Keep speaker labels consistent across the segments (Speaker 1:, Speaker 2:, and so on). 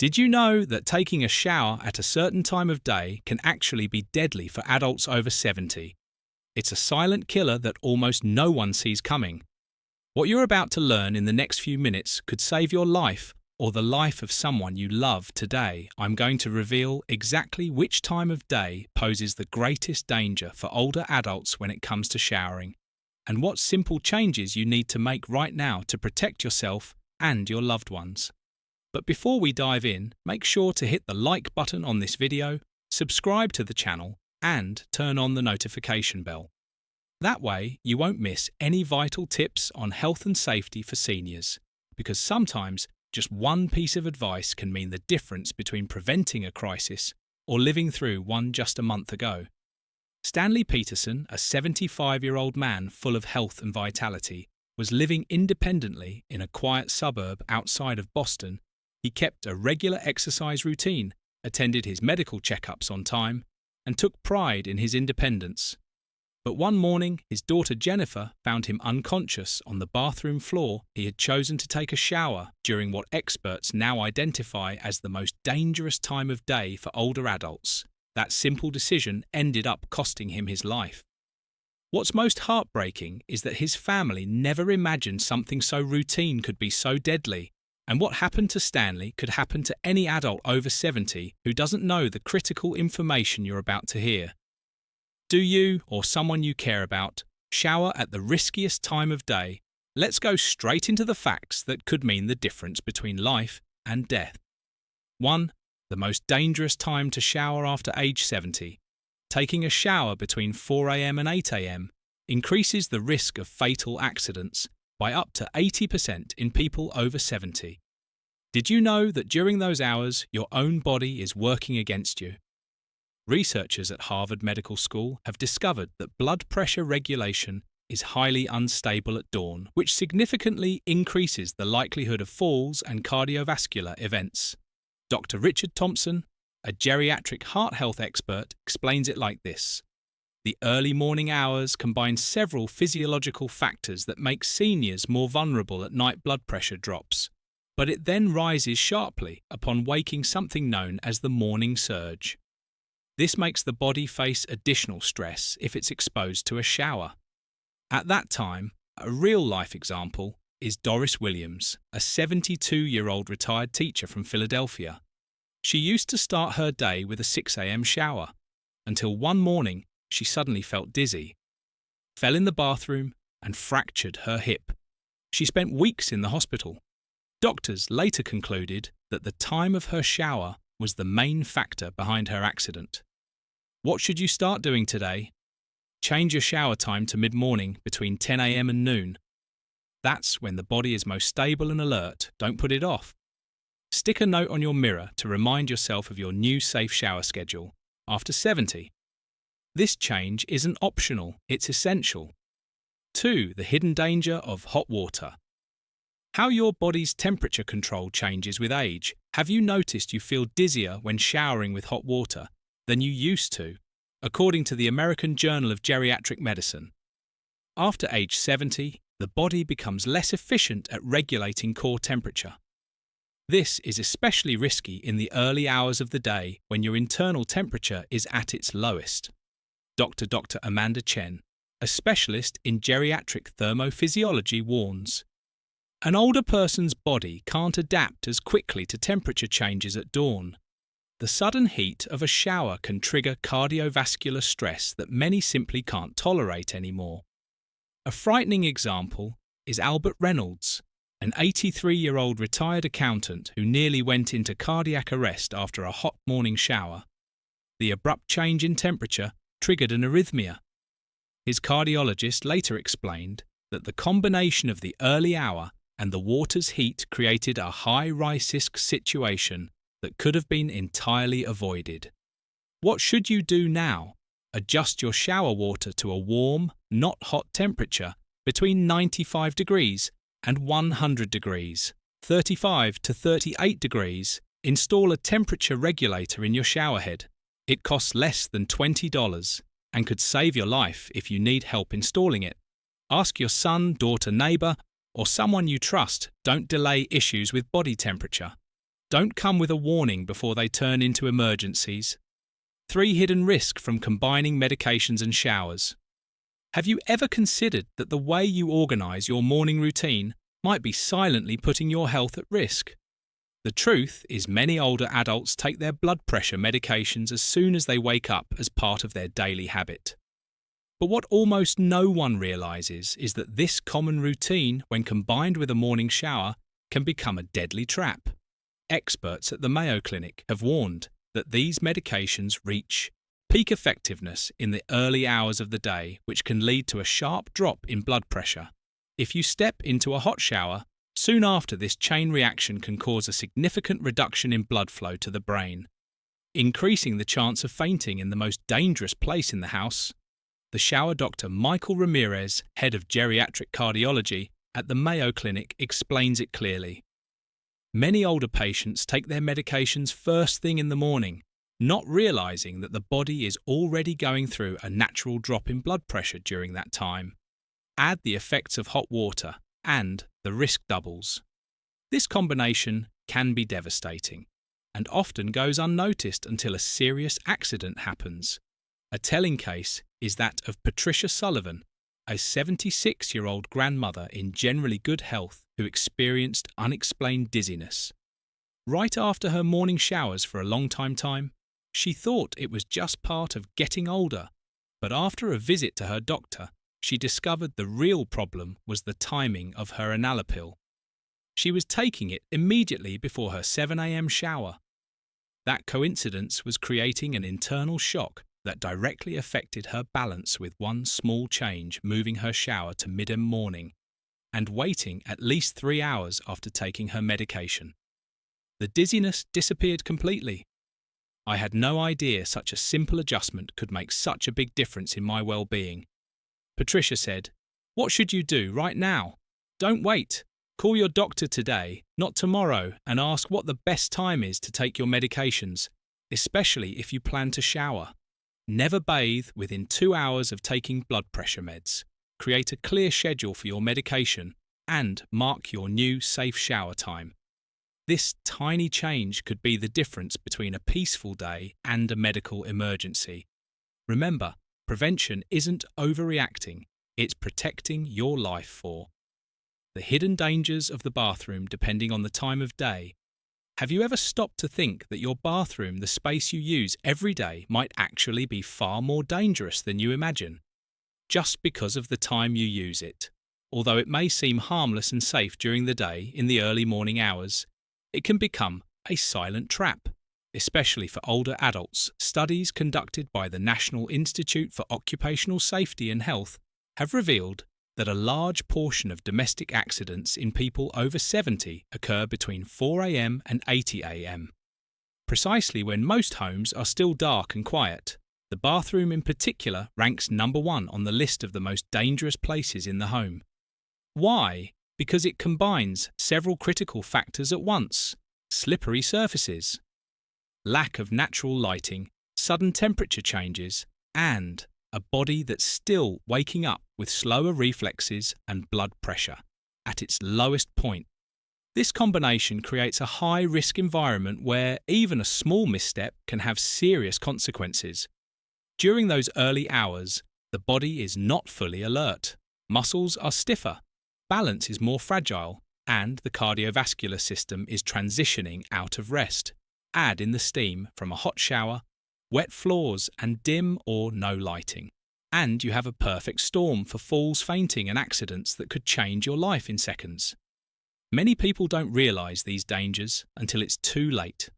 Speaker 1: Did you know that taking a shower at a certain time of day can actually be deadly for adults over 70? It's a silent killer that almost no one sees coming. What you're about to learn in the next few minutes could save your life or the life of someone you love today. I'm going to reveal exactly which time of day poses the greatest danger for older adults when it comes to showering, and what simple changes you need to make right now to protect yourself and your loved ones. But before we dive in, make sure to hit the like button on this video, subscribe to the channel, and turn on the notification bell. That way, you won't miss any vital tips on health and safety for seniors, because sometimes just one piece of advice can mean the difference between preventing a crisis or living through one just a month ago. Stanley Peterson, a 75-year-old man full of health and vitality, was living independently in a quiet suburb outside of Boston. He kept a regular exercise routine, attended his medical checkups on time, and took pride in his independence. But one morning, his daughter Jennifer found him unconscious on the bathroom floor. He had chosen to take a shower during what experts now identify as the most dangerous time of day for older adults. That simple decision ended up costing him his life. What's most heartbreaking is that his family never imagined something so routine could be so deadly. And what happened to Stanley could happen to any adult over 70 who doesn't know the critical information you're about to hear. Do you, or someone you care about, shower at the riskiest time of day? Let's go straight into the facts that could mean the difference between life and death. 1. The most dangerous time to shower after age 70. Taking a shower between 4 a.m. and 8 a.m. increases the risk of fatal accidents by up to 80% in people over 70. Did you know that during those hours, your own body is working against you? Researchers at Harvard Medical School have discovered that blood pressure regulation is highly unstable at dawn, which significantly increases the likelihood of falls and cardiovascular events. Dr. Richard Thompson, a geriatric heart health expert, explains it like this. The early morning hours combine several physiological factors that make seniors more vulnerable at night blood pressure drops, but it then rises sharply upon waking, something known as the morning surge. This makes the body face additional stress if it's exposed to a shower. At that time, a real-life example is Doris Williams, a 72-year-old retired teacher from Philadelphia. She used to start her day with a 6 a.m. shower, until one morning she suddenly felt dizzy, fell in the bathroom, and fractured her hip. She spent weeks in the hospital. Doctors later concluded that the time of her shower was the main factor behind her accident. What should you start doing today? Change your shower time to mid-morning between 10 a.m. and noon. That's when the body is most stable and alert. Don't put it off. Stick a note on your mirror to remind yourself of your new safe shower schedule after 70. This change isn't optional, it's essential. 2. The hidden danger of hot water. How your body's temperature control changes with age. Have you noticed you feel dizzier when showering with hot water than you used to, according to the American Journal of Geriatric Medicine? After age 70, the body becomes less efficient at regulating core temperature. This is especially risky in the early hours of the day when your internal temperature is at its lowest. Dr. Amanda Chen, a specialist in geriatric thermophysiology, warns. An older person's body can't adapt as quickly to temperature changes at dawn. The sudden heat of a shower can trigger cardiovascular stress that many simply can't tolerate anymore. A frightening example is Albert Reynolds, an 83-year-old retired accountant who nearly went into cardiac arrest after a hot morning shower. The abrupt change in temperature triggered an arrhythmia. His cardiologist later explained that the combination of the early hour and the water's heat created a high-risk situation that could have been entirely avoided. What should you do now? Adjust your shower water to a warm, not hot temperature between 95 degrees and 100 degrees, 35 to 38 degrees. Install a temperature regulator in your shower head. It costs less than $20 and could save your life if you need help installing it. Ask your son, daughter, neighbor, or someone you trust. Don't delay issues with body temperature. don't come with a warning before they turn into emergencies. 3 hidden risks from combining medications and showers. Have you ever considered that the way you organise your morning routine might be silently putting your health at risk? The truth is many older adults take their blood pressure medications as soon as they wake up as part of their daily habit. But what almost no one realises is that this common routine, when combined with a morning shower, can become a deadly trap. Experts at the Mayo Clinic have warned that these medications reach peak effectiveness in the early hours of the day, which can lead to a sharp drop in blood pressure. If you step into a hot shower, soon after this chain reaction can cause a significant reduction in blood flow to the brain, increasing the chance of fainting in the most dangerous place in the house. The shower doctor Michael Ramirez, head of geriatric cardiology at the Mayo Clinic, explains it clearly. Many older patients take their medications first thing in the morning, not realising that the body is already going through a natural drop in blood pressure during that time. Add the effects of hot water, and the risk doubles. This combination can be devastating, and often goes unnoticed until a serious accident happens. A telling case is that of Patricia Sullivan, a 76-year-old grandmother in generally good health who experienced unexplained dizziness. Right after her morning showers for a long time, she thought it was just part of getting older, but after a visit to her doctor, she discovered the real problem was the timing of her enalapril. She was taking it immediately before her 7 a.m. shower. That coincidence was creating an internal shock that directly affected her balance, with one small change moving her shower to mid-morning and waiting at least 3 hours after taking her medication. The dizziness disappeared completely. I had no idea such a simple adjustment could make such a big difference in my well-being. Patricia said, "What should you do right now? Don't wait. Call your doctor today, not tomorrow, and ask what the best time is to take your medications, especially if you plan to shower. Never bathe within 2 hours of taking blood pressure meds. Create a clear schedule for your medication and mark your new safe shower time." This tiny change could be the difference between a peaceful day and a medical emergency. Remember, prevention isn't overreacting, it's protecting your life for. The hidden dangers of the bathroom depending on the time of day. Have you ever stopped to think that your bathroom, the space you use every day, might actually be far more dangerous than you imagine? Just because of the time you use it. Although it may seem harmless and safe during the day in the early morning hours, it can become a silent trap, especially for older adults. Studies conducted by the National Institute for Occupational Safety and Health have revealed that a large portion of domestic accidents in people over 70 occur between 4 a.m. and 8 a.m. Precisely when most homes are still dark and quiet. The bathroom in particular ranks number 1 on the list of the most dangerous places in the home. Why? Because it combines several critical factors at once: slippery surfaces, lack of natural lighting, sudden temperature changes, and a body that's still waking up with slower reflexes and blood pressure at its lowest point. This combination creates a high-risk environment where even a small misstep can have serious consequences. During those early hours, the body is not fully alert. Muscles are stiffer, balance is more fragile, and the cardiovascular system is transitioning out of rest. Add in the steam from a hot shower, wet floors, and dim or no lighting, and you have a perfect storm for falls, fainting, and accidents that could change your life in seconds. Many people don't realise these dangers until it's too late.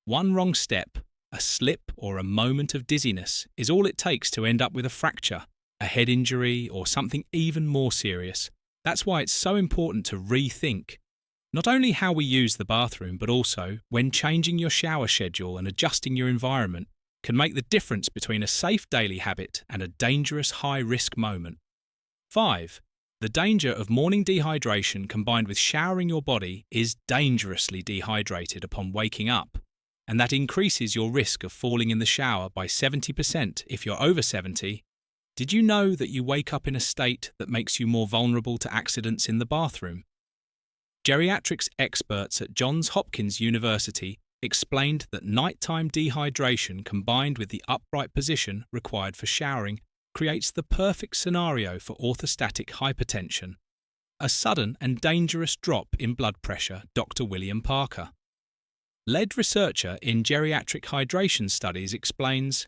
Speaker 1: One wrong step, a slip, or a moment of dizziness is all it takes to end up with a fracture, a head injury, or something even more serious. That's why it's so important to rethink not only how we use the bathroom, but also when changing your shower schedule and adjusting your environment can make the difference between a safe daily habit and a dangerous high-risk moment. 5. The danger of morning dehydration combined with showering your body is dangerously dehydrated upon waking up, and that increases your risk of falling in the shower by 70% if you're over 70. Did you know that you wake up in a state that makes you more vulnerable to accidents in the bathroom? Geriatrics experts at Johns Hopkins University explained that nighttime dehydration combined with the upright position required for showering creates the perfect scenario for orthostatic hypertension, a sudden and dangerous drop in blood pressure, Dr. William Parker. Lead researcher in geriatric hydration studies explains,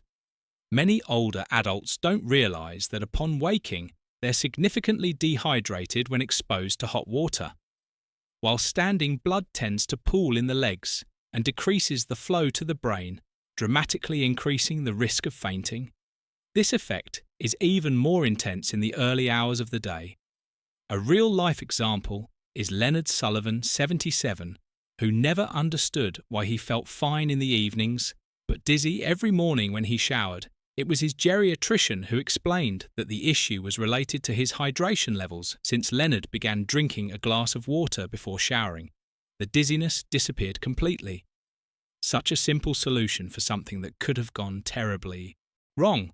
Speaker 1: many older adults don't realise that upon waking, they're significantly dehydrated when exposed to hot water. While standing, blood tends to pool in the legs and decreases the flow to the brain, dramatically increasing the risk of fainting. This effect is even more intense in the early hours of the day. A real-life example is Leonard Sullivan, 77, who never understood why he felt fine in the evenings but dizzy every morning when he showered. It was his geriatrician who explained that the issue was related to his hydration levels since Leonard began drinking a glass of water before showering. The dizziness disappeared completely. Such a simple solution for something that could have gone terribly wrong.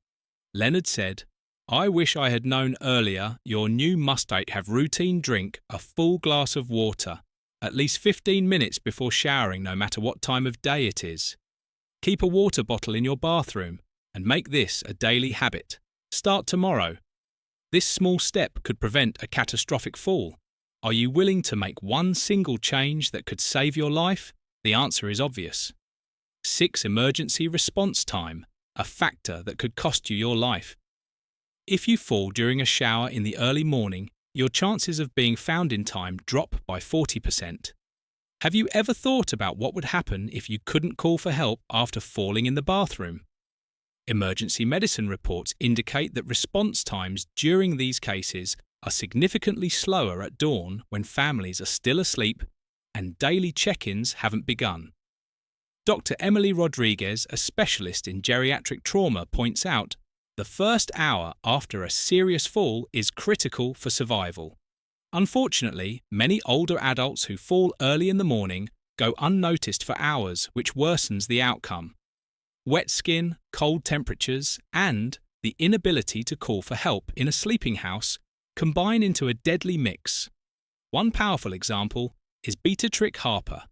Speaker 1: Leonard said, "I wish I had known earlier your new must have routine drink a full glass of water, at least 15 minutes before showering no matter what time of day it is. Keep a water bottle in your bathroom and make this a daily habit. Start tomorrow. This small step could prevent a catastrophic fall. Are you willing to make one single change that could save your life? The answer is obvious. 6. Emergency response time, a factor that could cost you your life. If you fall during a shower in the early morning, your chances of being found in time drop by 40%. Have you ever thought about what would happen if you couldn't call for help after falling in the bathroom? Emergency medicine reports indicate that response times during these cases are significantly slower at dawn when families are still asleep and daily check-ins haven't begun. Dr. Emily Rodriguez, a specialist in geriatric trauma, points out the first hour after a serious fall is critical for survival. Unfortunately, many older adults who fall early in the morning go unnoticed for hours, which worsens the outcome. Wet skin, cold temperatures, and the inability to call for help in a sleeping house combine into a deadly mix. One powerful example is Beatrice Harper,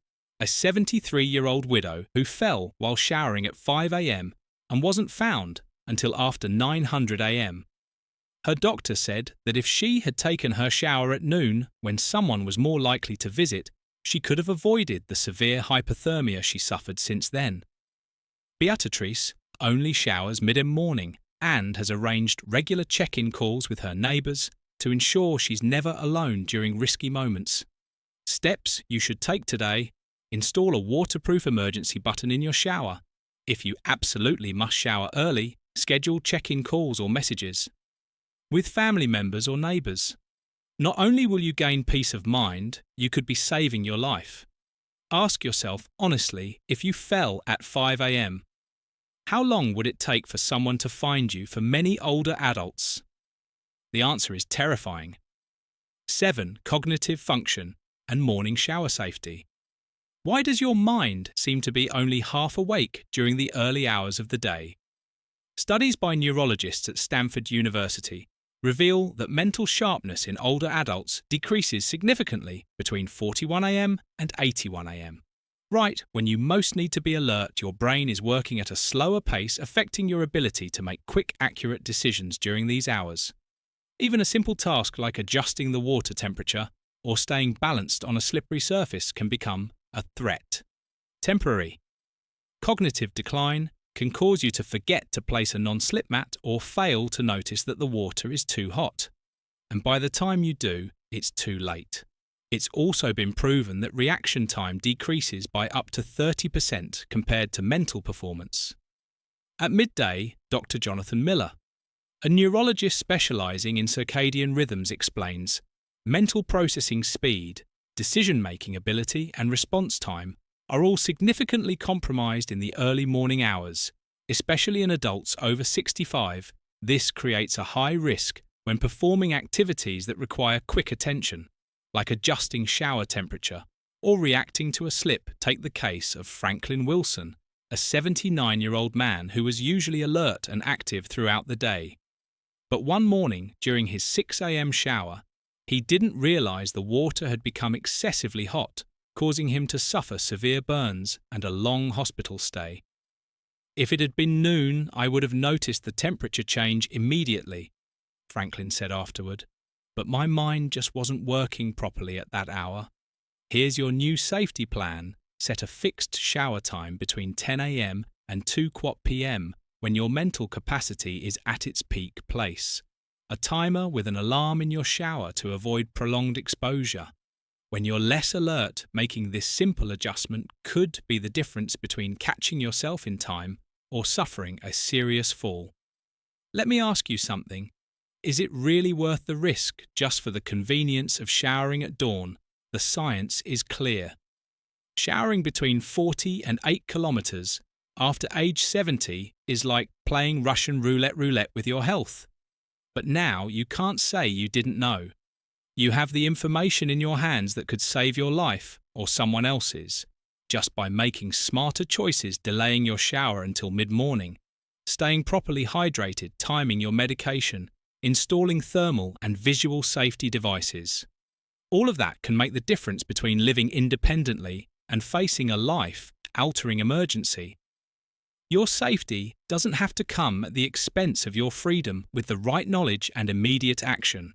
Speaker 1: a 73-year-old widow who fell while showering at 5 a.m. and wasn't found until after 900 a.m. Her doctor said that if she had taken her shower at noon, when someone was more likely to visit, she could have avoided the severe hypothermia she suffered since then. Beatrice only showers mid-morning and has arranged regular check-in calls with her neighbours to ensure she's never alone during risky moments. Steps you should take today: install a waterproof emergency button in your shower. If you absolutely must shower early, schedule check-in calls or messages with family members or neighbours. Not only will you gain peace of mind, you could be saving your life. Ask yourself honestly, if you fell at 5 a.m., how long would it take for someone to find you? For many older adults, the answer is terrifying. 7. Cognitive function and morning shower safety. Why does your mind seem to be only half awake during the early hours of the day? Studies by neurologists at Stanford University reveal that mental sharpness in older adults decreases significantly between 41 a.m. and 81 a.m. Right when you most need to be alert, your brain is working at a slower pace, affecting your ability to make quick, accurate decisions during these hours. Even a simple task like adjusting the water temperature or staying balanced on a slippery surface can become a threat. Temporary cognitive decline can cause you to forget to place a non-slip mat or fail to notice that the water is too hot. And by the time you do, it's too late. It's also been proven that reaction time decreases by up to 30% compared to mental performance. At midday, Dr. Jonathan Miller, a neurologist specializing in circadian rhythms, explains, mental processing speed, decision-making ability, and response time are all significantly compromised in the early morning hours, especially in adults over 65. This creates a high risk when performing activities that require quick attention, like adjusting shower temperature or reacting to a slip. Take the case of Franklin Wilson, a 79-year-old man who was usually alert and active throughout the day. But one morning, during his 6 a.m. shower, He didn't realize the water had become excessively hot, causing him to suffer severe burns and a long hospital stay. If it had been noon, I would have noticed the temperature change immediately, Franklin said afterward, but my mind just wasn't working properly at that hour. Here's your new safety plan. Set a fixed shower time between 10 a.m. and 2 p.m. when your mental capacity is at its peak place. A timer with an alarm in your shower to avoid prolonged exposure. When you're less alert, making this simple adjustment could be the difference between catching yourself in time or suffering a serious fall. Let me ask you something. Is it really worth the risk just for the convenience of showering at dawn? The science is clear. Showering between 40 and 8 kilometers after age 70 is like playing Russian roulette with your health. But now you can't say you didn't know. You have the information in your hands that could save your life or someone else's, just by making smarter choices, delaying your shower until mid-morning, staying properly hydrated, timing your medication, installing thermal and visual safety devices. All of that can make the difference between living independently and facing a life-altering emergency. Your safety doesn't have to come at the expense of your freedom with the right knowledge and immediate action.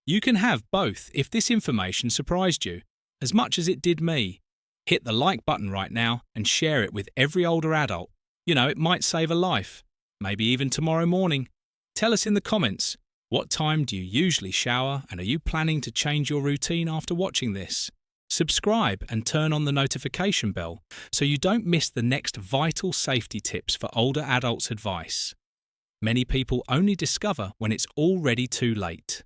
Speaker 1: You can have both if this information surprised you, as much as it did me. Hit the like button right now and share it with every older adult. It might save a life, maybe even tomorrow morning. Tell us in the comments, what time do you usually shower, and are you planning to change your routine after watching this? Subscribe and turn on the notification bell so you don't miss the next vital safety tips for older adults' advice. Many people only discover when it's already too late.